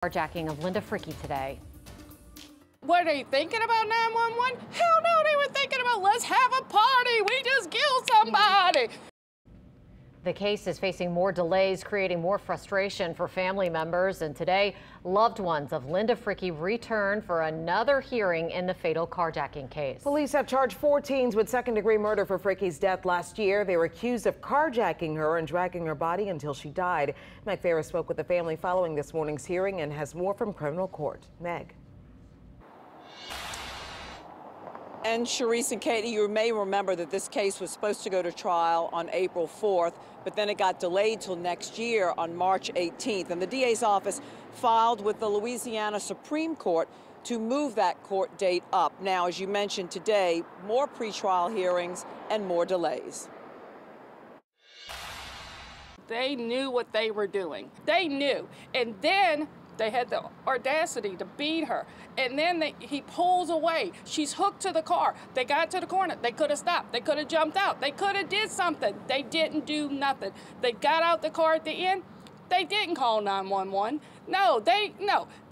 Carjacking of Linda Frickey today. Were they thinking about 911? Hell no, they were thinking about let's have a party. We just killed somebody. The case is facing more delays, creating more frustration for family members. And today, loved ones of Linda Frickey return for another hearing in the fatal carjacking case. Police have charged 4 teens with second-degree murder for Frickey's death last year. They were accused of carjacking her and dragging her body until she died. Meg Farris spoke with the family following this morning's hearing and has more from criminal court. Meg. And Sharice and Katie, you may remember that this case was supposed to go to trial on April 4th, but then it got delayed till next year on March 18th. And the DA's office filed with the Louisiana Supreme Court to move that court date up. Now, as you mentioned today, more pretrial hearings and more delays. They knew what they were doing. They knew. And then they had the audacity to beat her. And then he pulls away. She's hooked to the car. They got to the corner. They could have stopped. They could have jumped out. They could have did something. They didn't do nothing. They got out the car at the end. They didn't call 911. No.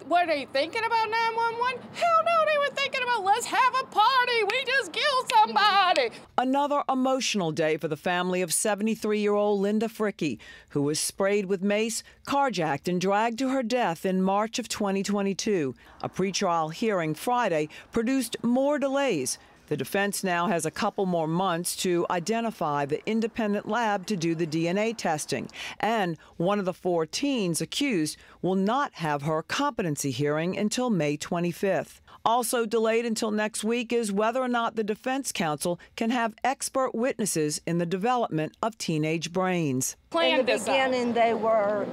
Were they thinking about 911? Hell no, they were thinking about let's have a party. We just killed somebody. Another emotional day for the family of 73-year-old Linda Frickey, who was sprayed with mace, carjacked, and dragged to her death in March of 2022. A pretrial hearing Friday produced more delays. The defense now has a couple more months to identify the independent lab to do the DNA testing. And one of the 4 teens accused will not have her competency hearing until May 25th. Also delayed until next week is whether or not the defense counsel can have expert witnesses in the development of teenage brains. In the beginning, they were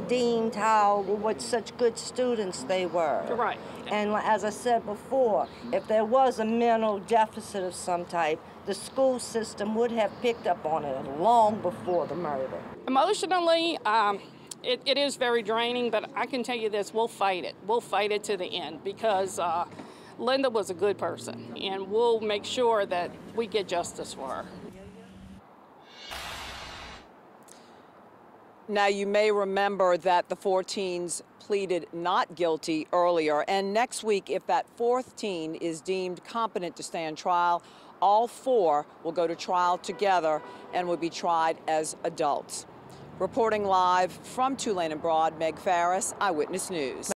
deemed what such good students they were. Right. And as I said before, if there was a mental deficit of some type, the school system would have picked up on it long before the murder. Emotionally, it is very draining, but I can tell you this, we'll fight it. We'll fight it to the end because Linda was a good person, and we'll make sure that we get justice for her. Now, you may remember that the 4 teens pleaded not guilty earlier, and next week, if that 4th teen is deemed competent to stand trial, all 4 will go to trial together and will be tried as adults. Reporting live from Tulane and Broad, Meg Farris, Eyewitness News.